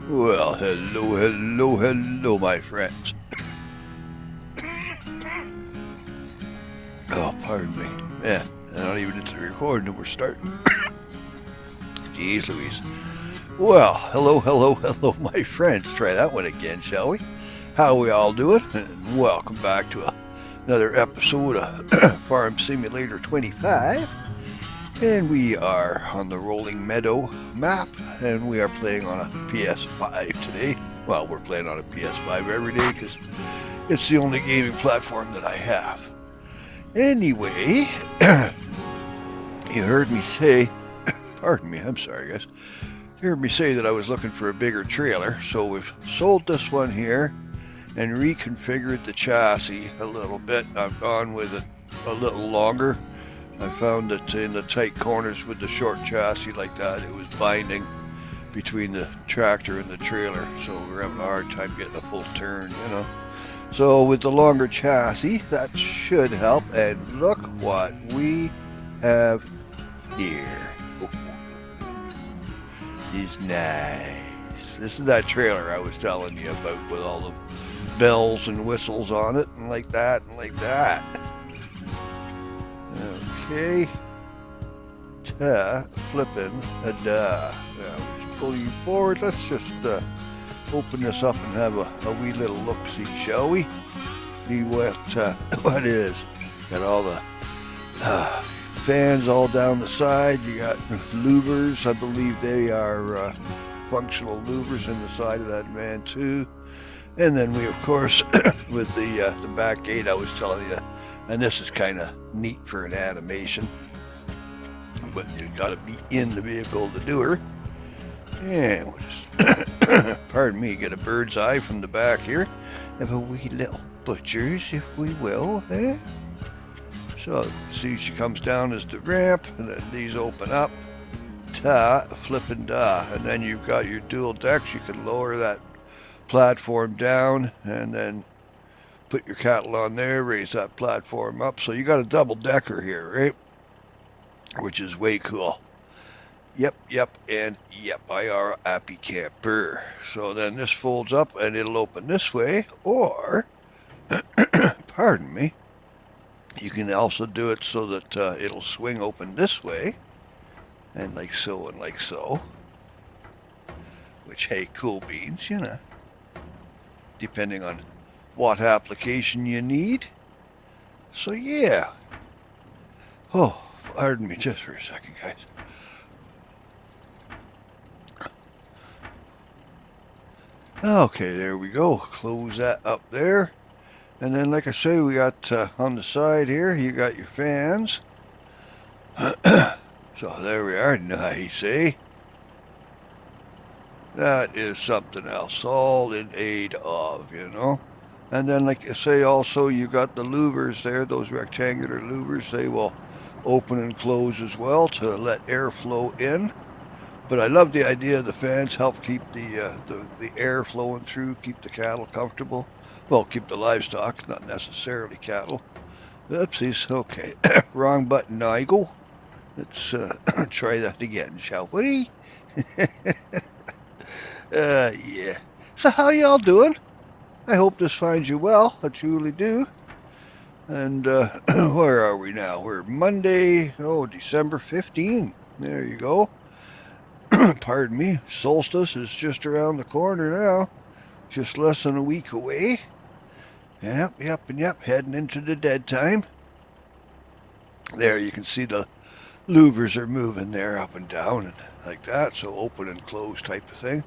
Well, hello, hello, hello, my friends. Oh, pardon me. Man, I don't even hit the record and we're starting. Jeez Louise. Well, hello, hello, hello, my friends. Try that one again, shall we? How we all doing? And welcome back to another episode of Farm Simulator 25. And we are on the rolling Meadow map, and we are playing on a PS5 today. Well, we're playing on a PS5 every day because it's the only gaming platform that I have. Anyway, you heard me say, pardon me, I'm sorry guys, you heard me say that I was looking for a bigger trailer, so we've sold this one here and reconfigured the chassis a little bit. I've gone with it a little longer. I found that in the tight corners with the short chassis like that, it was binding between the tractor and the trailer, so we're having a hard time getting a full turn, you know. So with the longer chassis, that should help, and look what we have here. It's nice. This is that trailer I was telling you about with all the bells and whistles on it, and like that, and like that. Okay. Flipping a duh. Now, just pull you forward. Let's just open this up and have a wee little look-see, shall we? See what is. Got all the fans all down the side. You got louvers. I believe they are functional louvers in the side of that van too. And then we, of course, with the back gate I was telling you, and this is kind of neat for an animation, but you got to be in the vehicle to do her. And we'll just, pardon me, get a bird's eye from the back here of a wee little butcher's, if we will. So, see, she comes down as the ramp, and then these open up. Flippin' da. And then you've got your dual decks. You can lower that platform down, and then put your cattle on there, raise that platform up. So you got a double decker here, right? Which is way cool. Yep, and yep, I are a happy camper. So then this folds up and it'll open this way, or, pardon me, you can also do it so that it'll swing open this way, and like so and like so. Which, hey, cool beans, you know, depending on what application you need. So yeah. Oh, pardon me just for a second, guys. Okay, there we go. Close that up there. And then, like I say, we got on the side here, you got your fans. So there we are. Nice, eh? That is something else. All in aid of, you know. And then, like I say, also you got the louvers there, those rectangular louvers. They will open and close as well to let air flow in. But I love the idea of the fans help keep the air flowing through, keep the cattle comfortable. Well, keep the livestock, not necessarily cattle. Oopsies, okay. Wrong button, Nigel. Let's try that again, shall we? Yeah. So how y'all doing? I hope this finds you well. I truly do. And where are we now? We're Monday, December 15. There you go. Pardon me. Solstice is just around the corner now. Just less than a week away. Yep. Heading into the dead time. There you can see the louvers are moving there up and down and like that. So open and close type of thing.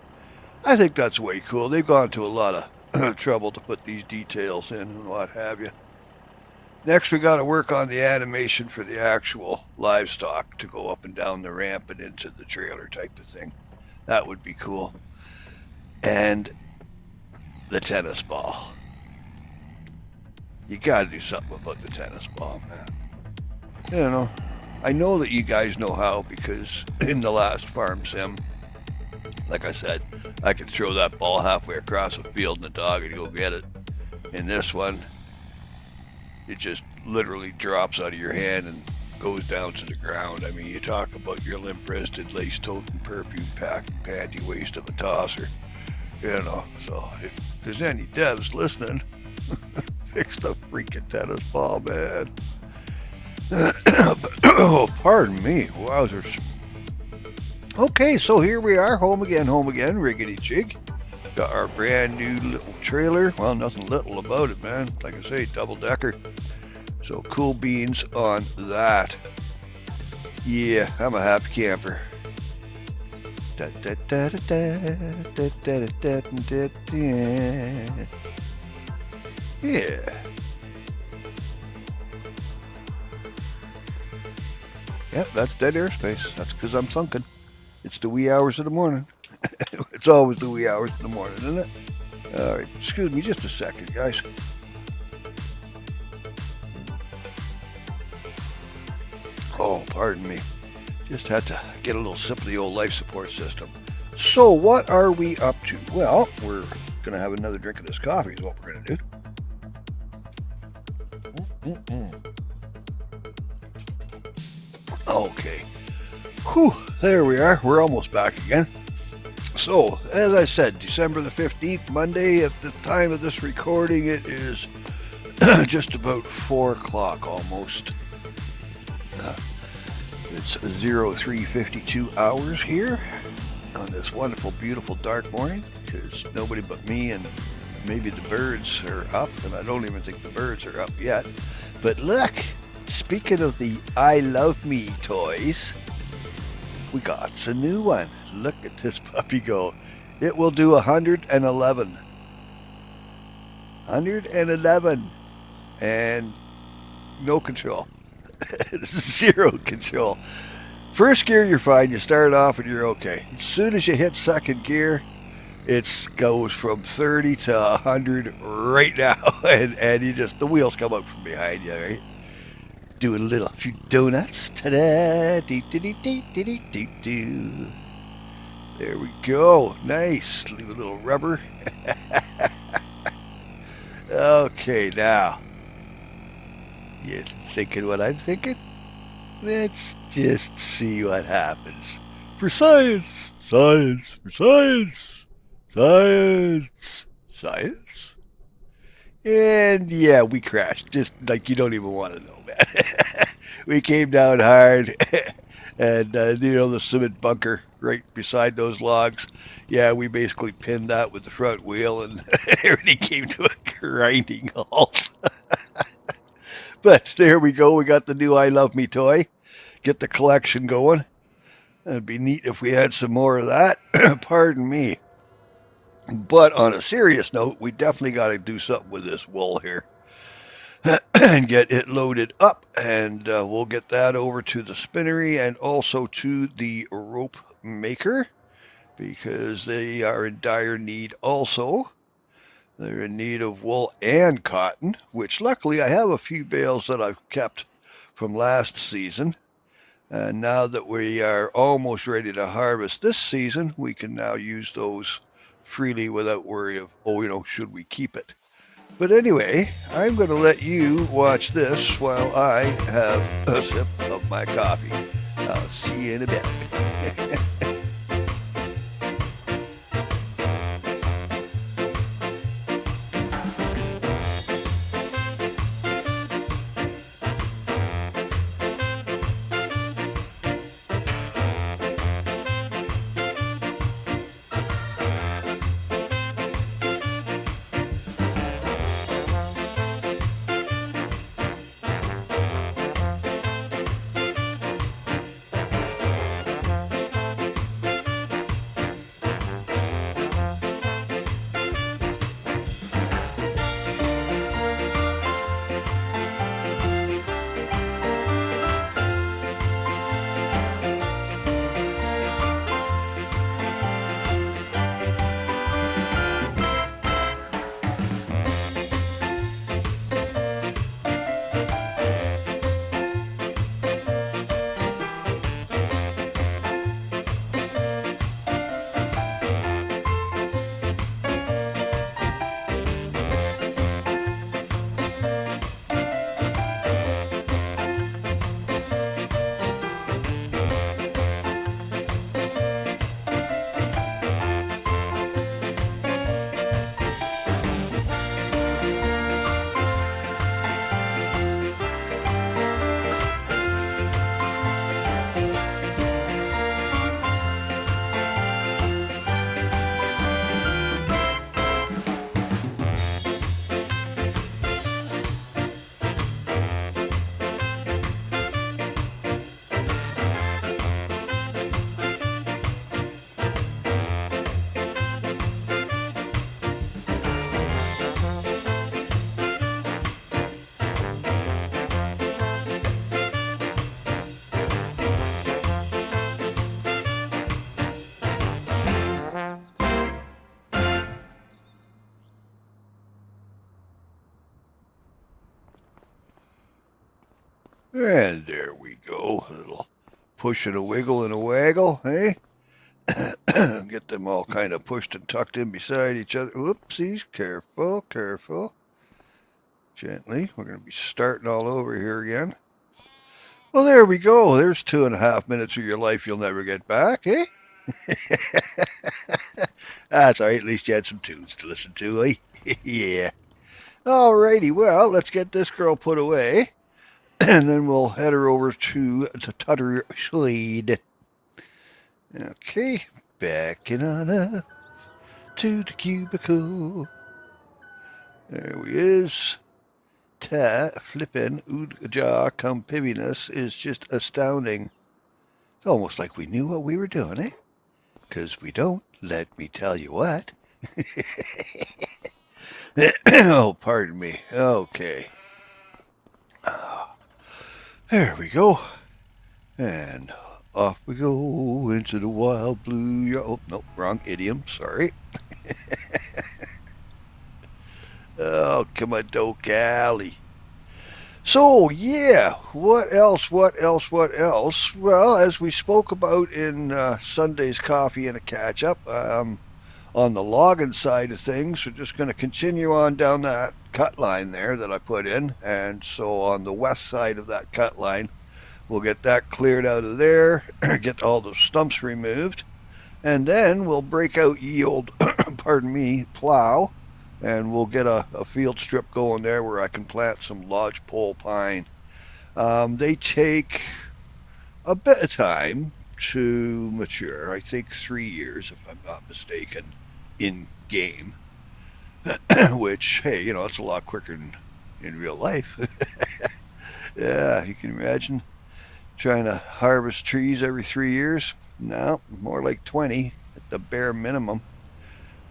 I think that's way cool. They've gone to a lot of trouble to put these details in and what have you. Next, we got to work on the animation for the actual livestock to go up and down the ramp and into the trailer type of thing. That would be cool. And the tennis ball. You got to do something about the tennis ball, man. You know, I know that you guys know how, because in the last farm sim, like I said, I could throw that ball halfway across the field and the dog would go get it. In this one, it just literally drops out of your hand and goes down to the ground. I mean, you talk about your limp-wristed, lace-toting, perfume-packed, panty waist of a tosser. So if there's any devs listening, fix the freaking tennis ball, man. Oh, pardon me. Wowzers. Okay, so here we are, home again, riggedy jig. Got our brand new little trailer. Well, nothing little about it, man. Like I say, double decker. So cool beans on that. Yeah, I'm a happy camper. Yeah. Yep, that's dead airspace. That's because I'm sunken. It's the wee hours of the morning. It's always the wee hours of the morning, isn't it? All right, excuse me just a second, guys. Oh, pardon me. Just had to get a little sip of the old life support system. So what are we up to? Well, we're going to have another drink of this coffee is what we're going to do. Okay. Whew, there we are. We're almost back again. So, as I said, December the 15th, Monday, at the time of this recording, it is just about 4 o'clock almost. It's 0352 hours here on this wonderful, beautiful, dark morning, because nobody but me and maybe the birds are up, and I don't even think the birds are up yet. But look, speaking of the I Love Me toys, we got a new one. Look at this puppy go. It will do 111. 111. And no control. Zero control. First gear, you're fine. You start off and you're okay. As soon as you hit second gear, it goes from 30 to 100 right now. And you just, the wheels come out from behind you, right? Doing a few donuts. Ta-da! Dee-dee-dee-dee-dee-dee-dee. There we go. Nice. Leave a little rubber. Okay, now. You thinking what I'm thinking? Let's just see what happens. For science. Science. For science. Science. Science. And yeah, we crashed. Just like you don't even want to know, man. We came down hard. And, the cement bunker right beside those logs. Yeah, we basically pinned that with the front wheel and everything came to a grinding halt. But there we go. We got the new I Love Me toy. Get the collection going. It'd be neat if we had some more of that. Pardon me. But on a serious note, we definitely got to do something with this wool here and get it loaded up. And we'll get that over to the spinnery and also to the rope maker because they are in dire need also. They're in need of wool and cotton, which luckily I have a few bales that I've kept from last season. And now that we are almost ready to harvest this season, we can now use those freely without worry of, should we keep it? But anyway, I'm going to let you watch this while I have a sip of my coffee. I'll see you in a bit. And there we go. A little push and a wiggle and a waggle, eh? Get them all kind of pushed and tucked in beside each other. Whoopsies, careful, careful. Gently. We're going to be starting all over here again. Well, there we go. There's 2.5 minutes of your life you'll never get back, eh? That's all right. At least you had some tunes to listen to, eh? Yeah. Alrighty. Well, let's get this girl put away, and then we'll head her over to Tutter Slade. Okay. Backing on up to the cubicle. There he is. Flippin' jaw compibiness is just astounding. It's almost like we knew what we were doing, eh? 'Cause we don't, let me tell you what. Oh, pardon me. Okay. There we go. And off we go into the wild blue. Oh, no, wrong idiom. Sorry. Oh, come on, Doke Alley. So, yeah, what else? Well, as we spoke about in Sunday's Coffee and a Catch-Up, on the logging side of things, we're just going to continue on down that cut line there that I put in. And so on the west side of that cut line, we'll get that cleared out of there, get all the stumps removed, and then we'll break out ye old, pardon me, plow, and we'll get a field strip going there where I can plant some lodgepole pine. They take a bit of time to mature. I think 3 years, if I'm not mistaken, in game. Which, hey, it's a lot quicker than in real life. Yeah, you can imagine trying to harvest trees every 3 years. No, more like 20 at the bare minimum.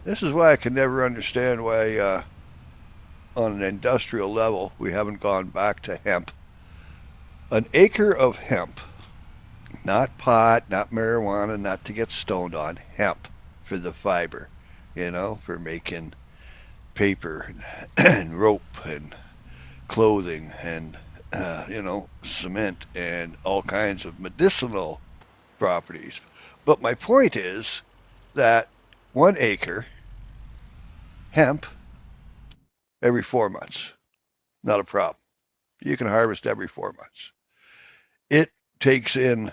This is why I can never understand why, on an industrial level, we haven't gone back to hemp. An acre of hemp, not pot, not marijuana, not to get stoned on, hemp for the fiber, for making paper and rope and clothing and, cement and all kinds of medicinal properties. But my point is that 1 acre hemp every 4 months, not a problem. You can harvest every 4 months. It takes in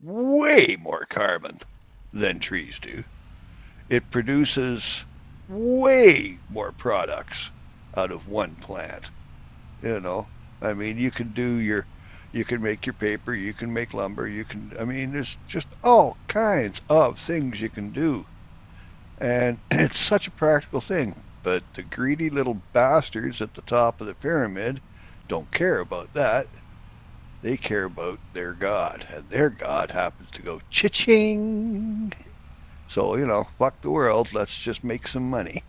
way more carbon than trees do. It produces way more products out of one plant. I mean, you can make your paper, you can make lumber, there's just all kinds of things you can do. And it's such a practical thing. But the greedy little bastards at the top of the pyramid don't care about that. They care about their God. And their God happens to go cha-ching. So, fuck the world. Let's just make some money.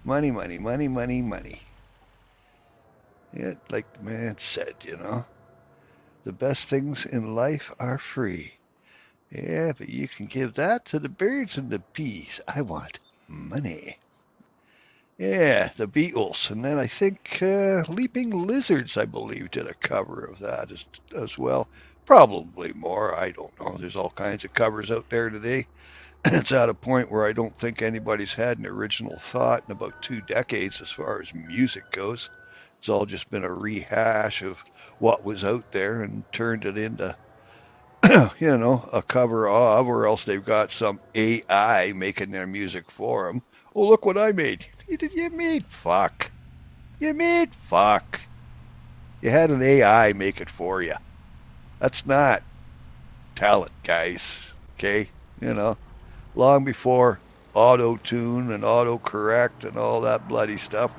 Money, money, money, money, money. Yeah, like the man said, the best things in life are free. Yeah, but you can give that to the birds and the bees. I want money. Yeah, the Beatles. And then I think Leaping Lizards, I believe, did a cover of that as well. Probably more. I don't know. There's all kinds of covers out there today. It's at a point where I don't think anybody's had an original thought in about 2 decades as far as music goes. It's all just been a rehash of what was out there and turned it into, a cover of, or else they've got some AI making their music for them. Oh, look what I made. You made fuck. You made fuck. You had an AI make it for you. That's not talent, guys. Okay? Long before auto-tune and auto-correct and all that bloody stuff,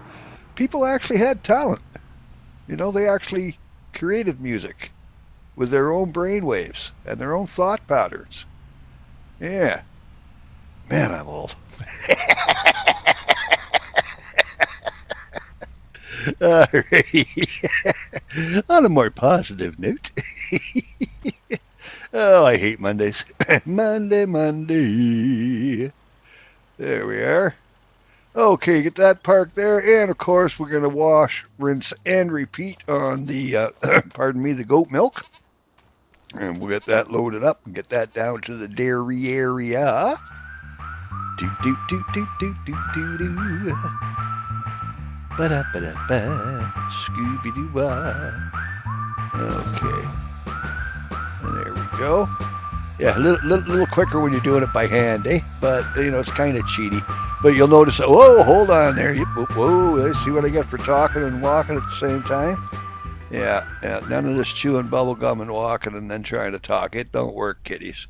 people actually had talent. They actually created music with their own brainwaves and their own thought patterns. Yeah. Man, I'm old. All right. On a more positive note. Oh, I hate Mondays. Monday. There we are. Okay, get that parked there, and of course we're gonna wash, rinse, and repeat on the pardon me, the goat milk, and we'll get that loaded up and get that down to the dairy area. Do do do do do do do do. Ba da ba da ba. Scooby Doo. Okay, and there we go. Yeah, a little quicker when you're doing it by hand, eh? But, you know, it's kind of cheaty. But you'll notice, whoa, hold on there. Whoa, see what I get for talking and walking at the same time? Yeah, none of this chewing bubble gum and walking and then trying to talk. It don't work, kiddies.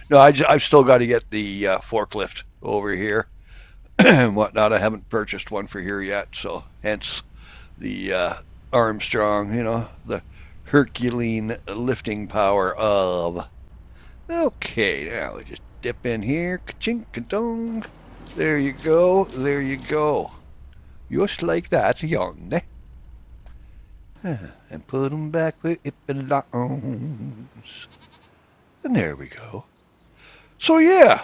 No, I've still got to get the forklift over here and whatnot. I haven't purchased one for here yet, so hence the Armstrong, you know, the Herculean lifting power of... Okay, now we just dip in here, ka-chink, ka-dong. There you go, there you go. Just like that, young, eh? And put them back where it belongs. And there we go. So yeah,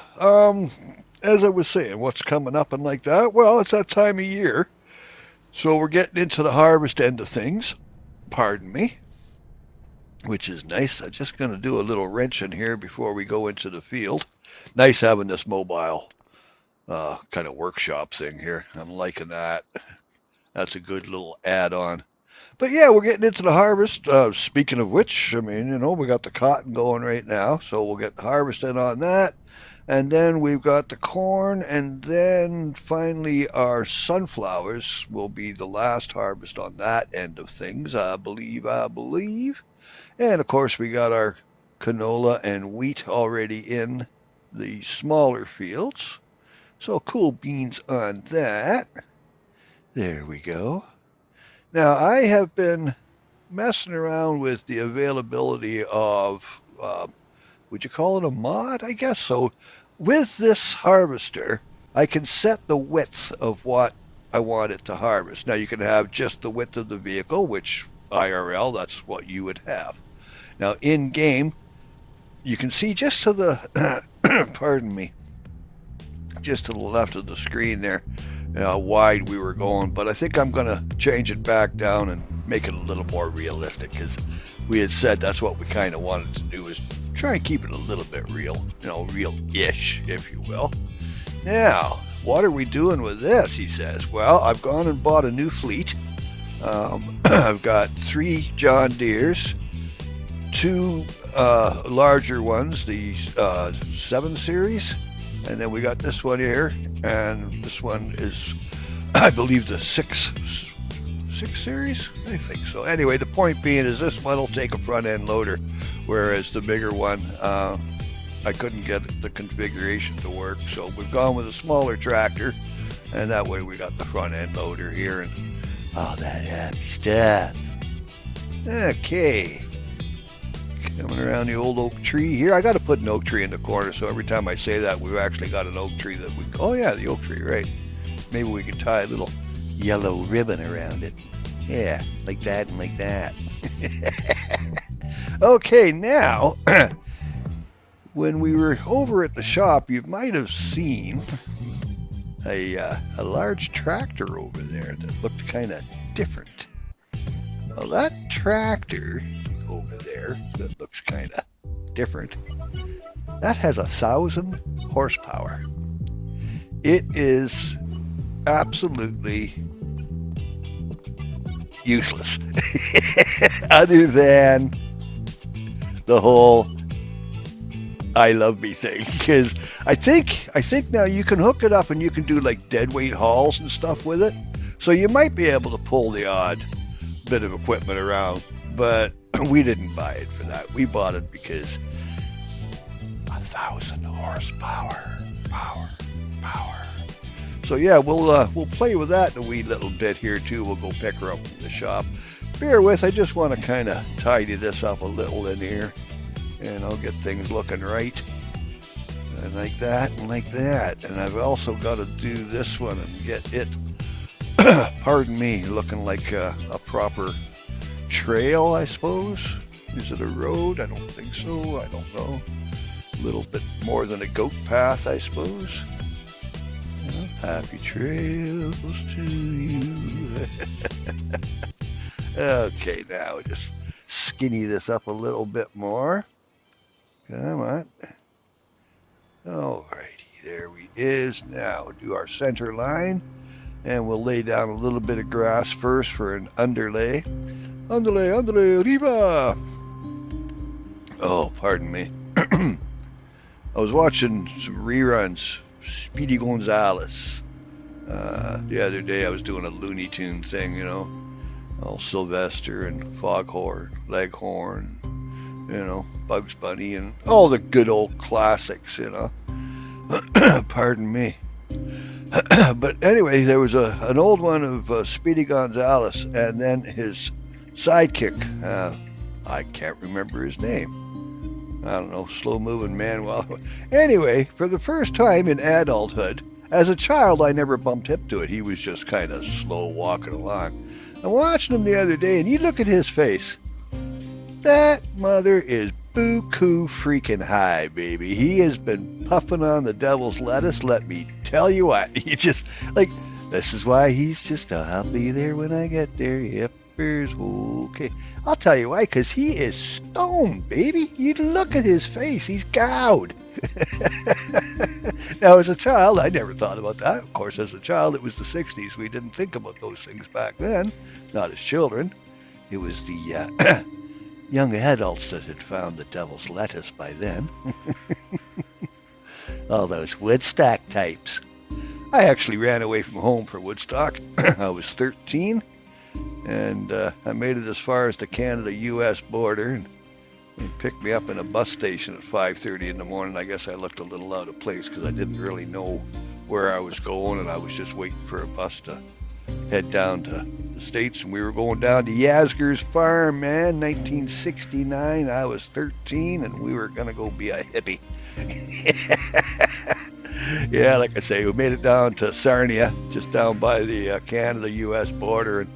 as I was saying, what's coming up and like that? Well, it's that time of year. So we're getting into the harvest end of things. Pardon me. Which is nice. I'm just going to do a little wrenching here before we go into the field. Nice having this mobile kind of workshop thing here. I'm liking that. That's a good little add-on. But yeah, we're getting into the harvest. Speaking of which, I mean, you know, we got the cotton going right now, so we'll get the harvest in on that. And then we've got the corn, and then finally our sunflowers will be the last harvest on that end of things, I believe. And of course, we got our canola and wheat already in the smaller fields. So cool beans on that. There we go. Now, I have been messing around with the availability of, would you call it a mod? I guess so. With this harvester, I can set the width of what I want it to harvest. Now, you can have just the width of the vehicle, which IRL, that's what you would have. Now, in game, you can see just to the, pardon me, just to the left of the screen there, how wide we were going. But I think I'm going to change it back down and make it a little more realistic, because we had said that's what we kind of wanted to do, is try and keep it a little bit real, you know, real-ish, if you will. Now, what are we doing with this, he says. Well, I've gone and bought a new fleet. I've got 3 John Deeres, 2 larger ones, the 7 series, and then we got this one here, and this one is, I believe, the 6 series? I think so. Anyway, the point being is this one will take a front-end loader, whereas the bigger one, I couldn't get the configuration to work, so we've gone with a smaller tractor, and that way we got the front-end loader here, and all that happy stuff. Okay. Coming around the old oak tree here. I got to put an oak tree in the corner, so every time I say that, we've actually got an oak tree that we... Oh, yeah, the oak tree, right. Maybe we could tie a little yellow ribbon around it. Yeah, like that and like that. Okay, now, when we were over at the shop, you might have seen a large tractor over there that looked kind of different. Well, that tractor over there that looks kind of different, that has 1,000 horsepower. It is absolutely useless other than the whole I love me thing, because I think now you can hook it up and you can do like dead weight hauls and stuff with it, so you might be able to pull the odd bit of equipment around, but we didn't buy it for that. We bought it because 1,000 horsepower, power. So yeah, we'll play with that in a wee little bit here too. We'll go pick her up from the shop. Bear with, I just want to kind of tidy this up a little in here, and I'll get things looking right, and like that and like that. And I've also got to do this one and get it, pardon me, looking like a proper trail, I suppose. Is it a road? I don't think so. I don't know. A little bit more than a goat path, I suppose. Yeah. Happy trails to you. Okay, now just skinny this up a little bit more. Come on. Alrighty, there we is. Now do our center line, and we'll lay down a little bit of grass first for an underlay. Underlay, underlay, arriba! Oh, pardon me. I was watching some reruns, Speedy Gonzales. The other day I was doing a Looney Tune thing, you know, all Sylvester and Foghorn, Leghorn, you know, Bugs Bunny, and all the good old classics, you know. Pardon me. But anyway, there was an old one of Speedy Gonzales, and then his sidekick. I can't remember his name. I don't know, slow-moving man. Well, anyway, for the first time in adulthood, as a child, I never bumped hip to it. He was just kind of slow walking along. I'm watching him the other day, and you look at his face. That mother is buku freaking high, baby. He has been puffing on the devil's lettuce, let me tell you what. He just, like, this is why he's just, I'll be there when I get there. Yippers, okay. I'll tell you why, because he is stoned, baby. You look at his face, he's gowed. Now, as a child, I never thought about that. Of course, as a child, it was the 60s. We didn't think about those things back then, not as children. It was the young adults that had found the devil's lettuce by then. All those Woodstock types. I actually ran away from home for Woodstock. I was 13, and I made it as far as the Canada-U.S. border, and they picked me up in a bus station at 5:30 in the morning. I guess I looked a little out of place because I didn't really know where I was going, and I was just waiting for a bus to head down to the States, and we were going down to Yasgur's farm, man, 1969. I was 13, and we were going to go be a hippie. Yeah, like I say, we made it down to Sarnia, just down by the Canada-U.S. border, and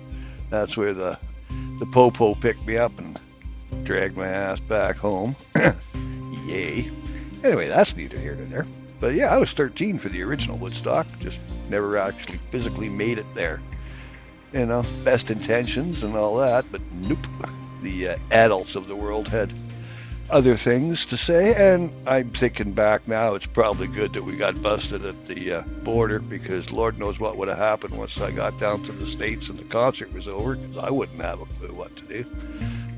that's where the Popo picked me up and dragged my ass back home. Yay. Anyway, that's neither here nor there. But yeah, I was 13 for the original Woodstock, just never actually physically made it there. You know, best intentions and all that, but nope. The adults of the world had other things to say, and I'm thinking back now, it's probably good that we got busted at the border, because Lord knows what would have happened once I got down to the States and the concert was over, because I wouldn't have a clue what to do.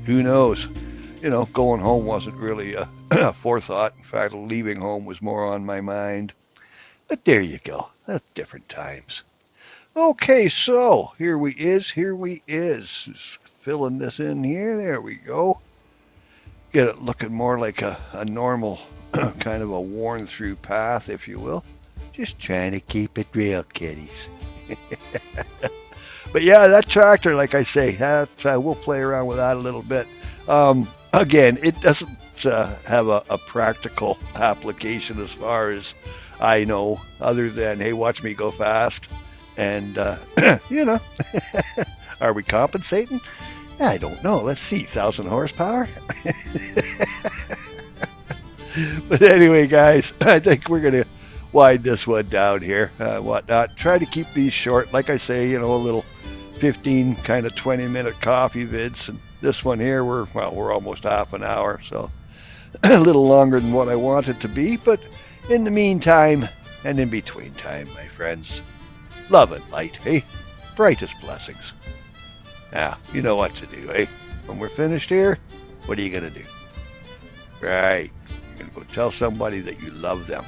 Who knows? You know, going home wasn't really a forethought. In fact, leaving home was more on my mind. But there you go. That's different times. Okay, so here we is. Just filling this in here. There we go. Get it looking more like a normal, kind of a worn through path, if you will. Just trying to keep it real, kiddies. But yeah, that tractor, like I say, we'll play around with that a little bit. Again, it doesn't have a practical application as far as I know, other than, hey, watch me go fast. And, you know, are we compensating? I don't know. Let's see, 1,000 horsepower? But anyway, guys, I think we're going to wind this one down here, whatnot. Try to keep these short. Like I say, you know, a little 15, kind of 20-minute coffee vids. And this one here, we're almost half an hour, so a little longer than what I want it to be. But in the meantime, and in between time, my friends, love and light, hey? Brightest blessings. Now, you know what to do, eh? When we're finished here, what are you going to do? Right. You're going to go tell somebody that you love them.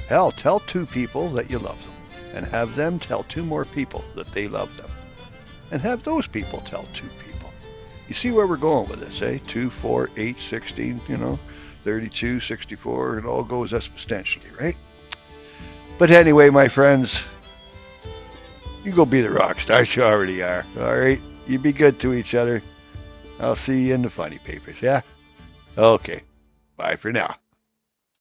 Hell, tell 2 people that you love them. And have them tell 2 more people that they love them. And have those people tell 2 people. You see where we're going with this, eh? 2, 4, 8, 16, you know, 32, 64, it all goes exponentially, right? But anyway, my friends, you go be the rock stars you already are, all right? You be good to each other. I'll see you in the funny papers, yeah? Okay, bye for now.